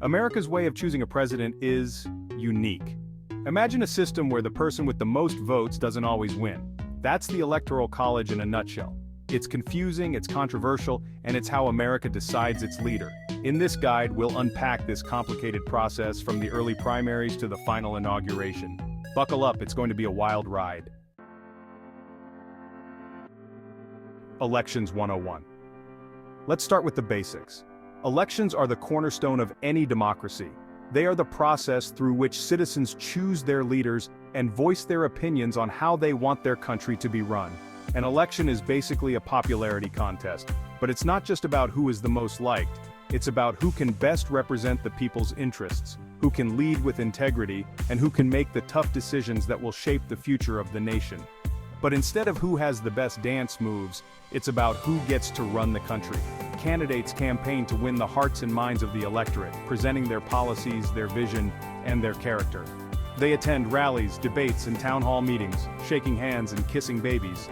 America's way of choosing a president is unique. Imagine a system where the person with the most votes doesn't always win. That's the Electoral College in a nutshell. It's confusing, it's controversial, and it's how America decides its leader. In this guide, we'll unpack this complicated process from the early primaries to the final inauguration. Buckle up, it's going to be a wild ride. Elections 101. Let's start with the basics. Elections are the cornerstone of any democracy. They are the process through which citizens choose their leaders and voice their opinions on how they want their country to be run. An election is basically a popularity contest, but it's not just about who is the most liked. It's about who can best represent the people's interests, who can lead with integrity, and who can make the tough decisions that will shape the future of the nation. But instead of who has the best dance moves, it's about who gets to run the country. Candidates campaign to win the hearts and minds of the electorate, presenting their policies, their vision, and their character. They attend rallies, debates, and town hall meetings, shaking hands and kissing babies,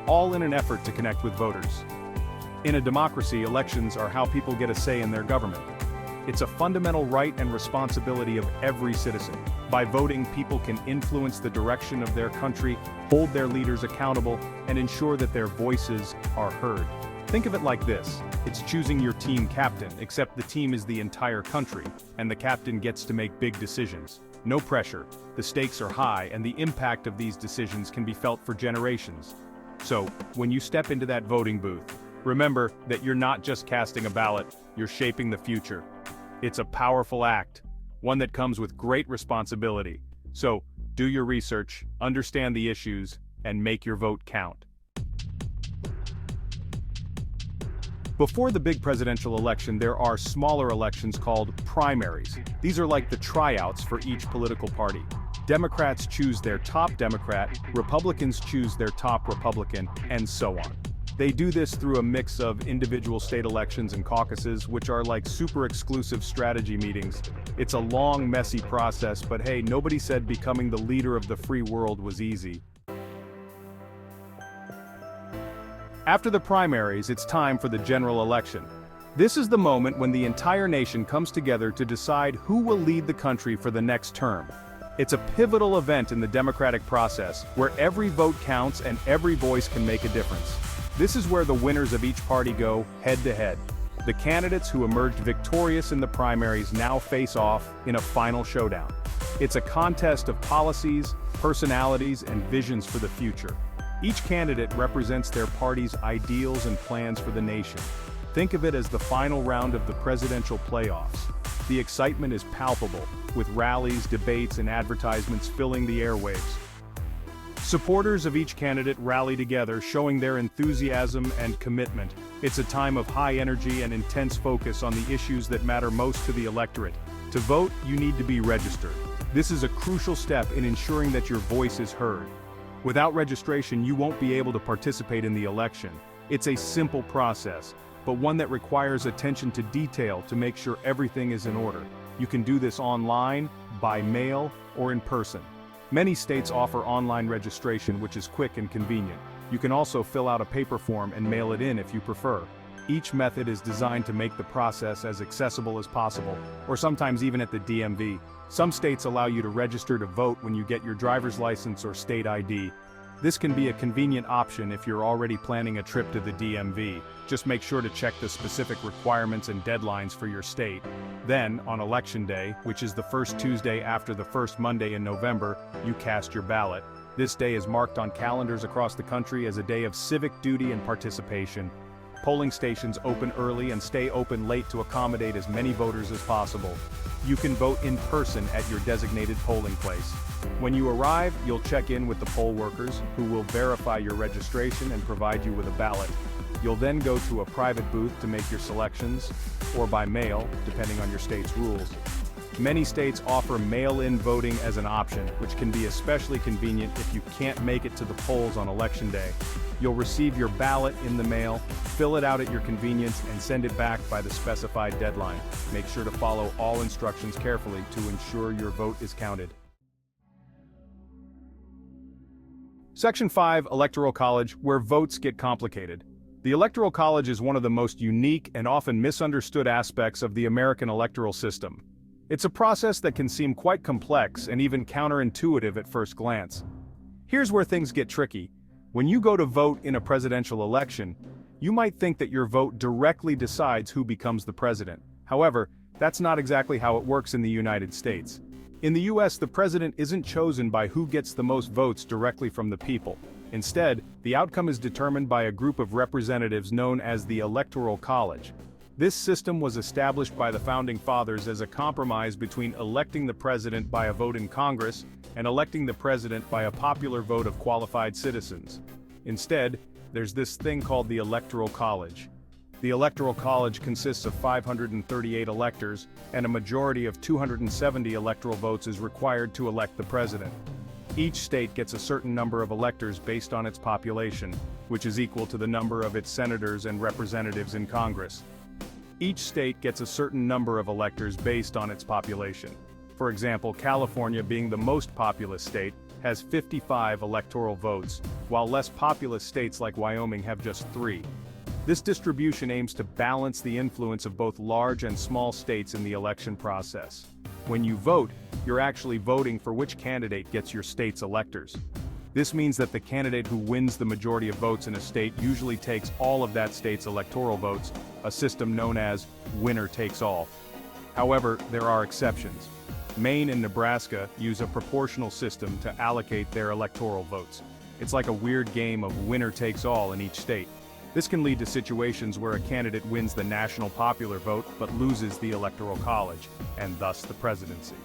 all in an effort to connect with voters. In a democracy, elections are how people get a say in their government. It's a fundamental right and responsibility of every citizen. By voting, people can influence the direction of their country, hold their leaders accountable, and ensure that their voices are heard. Think of it like this: it's choosing your team captain, except the team is the entire country, and the captain gets to make big decisions. No pressure, the stakes are high, and the impact of these decisions can be felt for generations. So, when you step into that voting booth, remember that you're not just casting a ballot, you're shaping the future. It's a powerful act, one that comes with great responsibility. So, do your research, understand the issues, and make your vote count. Before the big presidential election, there are smaller elections called primaries. These are like the tryouts for each political party. Democrats choose their top Democrat, Republicans choose their top Republican, and so on. They do this through a mix of individual state elections and caucuses, which are like super exclusive strategy meetings. It's a long, messy process, but hey, nobody said becoming the leader of the free world was easy. After the primaries, it's time for the general election. This is the moment when the entire nation comes together to decide who will lead the country for the next term. It's a pivotal event in the democratic process, where every vote counts and every voice can make a difference. This is where the winners of each party go head-to-head. The candidates who emerged victorious in the primaries now face off in a final showdown. It's a contest of policies, personalities, and visions for the future. Each candidate represents their party's ideals and plans for the nation. Think of it as the final round of the presidential playoffs. The excitement is palpable, with rallies, debates, and advertisements filling the airwaves. Supporters of each candidate rally together, showing their enthusiasm and commitment. It's a time of high energy and intense focus on the issues that matter most to the electorate. To vote, you need to be registered. This is a crucial step in ensuring that your voice is heard. Without registration, you won't be able to participate in the election. It's a simple process, but one that requires attention to detail to make sure everything is in order. You can do this online, by mail, or in person. Many states offer online registration, which is quick and convenient. You can also fill out a paper form and mail it in if you prefer. Each method is designed to make the process as accessible as possible, or sometimes even at the DMV. Some states allow you to register to vote when you get your driver's license or state ID. This can be a convenient option if you're already planning a trip to the DMV. Just make sure to check the specific requirements and deadlines for your state. Then, on Election Day, which is the first Tuesday after the first Monday in November, you cast your ballot. This day is marked on calendars across the country as a day of civic duty and participation. Polling stations open early and stay open late to accommodate as many voters as possible. You can vote in person at your designated polling place. When you arrive, you'll check in with the poll workers, who will verify your registration and provide you with a ballot. You'll then go to a private booth to make your selections, or by mail, depending on your state's rules. Many states offer mail-in voting as an option, which can be especially convenient if you can't make it to the polls on Election Day. You'll receive your ballot in the mail, fill it out at your convenience, and send it back by the specified deadline. Make sure to follow all instructions carefully to ensure your vote is counted. Section 5, Electoral College, where votes get complicated. The Electoral College is one of the most unique and often misunderstood aspects of the American electoral system. It's a process that can seem quite complex and even counterintuitive at first glance. Here's where things get tricky. When you go to vote in a presidential election, you might think that your vote directly decides who becomes the president. However, that's not exactly how it works in the United States. In the US, the president isn't chosen by who gets the most votes directly from the people. Instead, the outcome is determined by a group of representatives known as the Electoral College. This system was established by the Founding Fathers as a compromise between electing the president by a vote in Congress and electing the president by a popular vote of qualified citizens. Instead, there's this thing called the Electoral College. The Electoral College consists of 538 electors, and a majority of 270 electoral votes is required to elect the president. Each state gets a certain number of electors based on its population, which is equal to the number of its senators and representatives in Congress. Each state gets a certain number of electors based on its population. For example, California, being the most populous state, has 55 electoral votes, while less populous states like Wyoming have just 3. This distribution aims to balance the influence of both large and small states in the election process. When you vote, you're actually voting for which candidate gets your state's electors. This means that the candidate who wins the majority of votes in a state usually takes all of that state's electoral votes, a system known as winner takes all. However, there are exceptions. Maine and Nebraska use a proportional system to allocate their electoral votes. It's like a weird game of winner takes all in each state. This can lead to situations where a candidate wins the national popular vote but loses the Electoral College, and thus the presidency.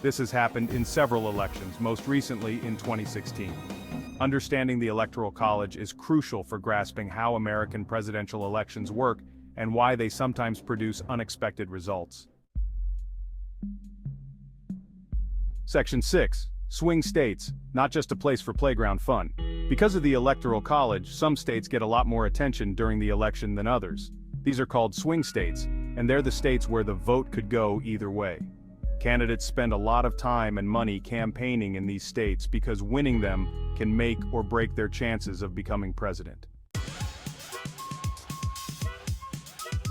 This has happened in several elections, most recently in 2016. Understanding the Electoral College is crucial for grasping how American presidential elections work and why they sometimes produce unexpected results. Section 6. Swing states, not just a place for playground fun. Because of the Electoral College, some states get a lot more attention during the election than others. These are called swing states, and they're the states where the vote could go either way. Candidates spend a lot of time and money campaigning in these states because winning them can make or break their chances of becoming president.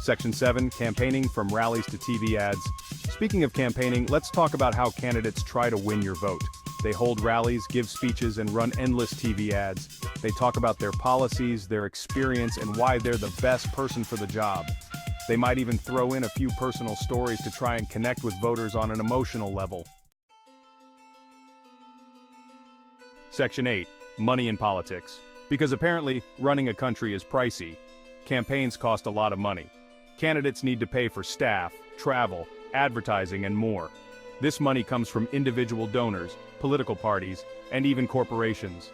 Section 7. Campaigning from rallies to TV ads. Speaking of campaigning, let's talk about how candidates try to win your vote. They hold rallies, give speeches, and run endless TV ads. They talk about their policies, their experience, and why they're the best person for the job. They might even throw in a few personal stories to try and connect with voters on an emotional level. Section 8. Money in politics. Because apparently, running a country is pricey. Campaigns cost a lot of money. Candidates need to pay for staff, travel, advertising, and more. This money comes from individual donors, political parties, and even corporations.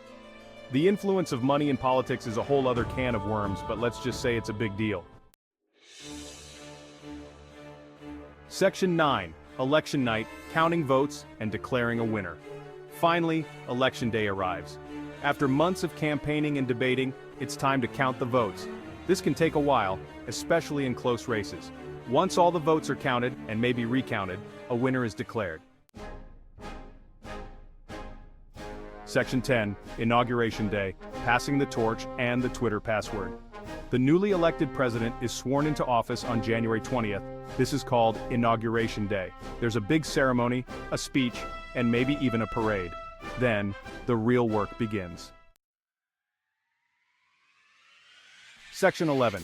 The influence of money in politics is a whole other can of worms, but let's just say it's a big deal. Section 9. Election night, counting votes, and declaring a winner. Finally, election day arrives. After months of campaigning and debating, it's time to count the votes. This can take a while, especially in close races. Once all the votes are counted, and maybe recounted, a winner is declared. Section 10. Inauguration Day, passing the torch, and the Twitter password. The newly elected president is sworn into office on January 20th. This is called Inauguration Day. There's a big ceremony, a speech, and maybe even a parade. Then, the real work begins. Section 11.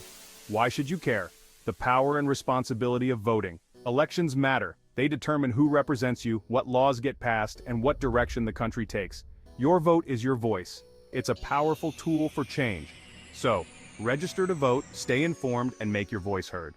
Why should you care? The power and responsibility of voting. Elections matter. They determine who represents you, what laws get passed, and what direction the country takes. Your vote is your voice. It's a powerful tool for change. So, register to vote, stay informed, and make your voice heard.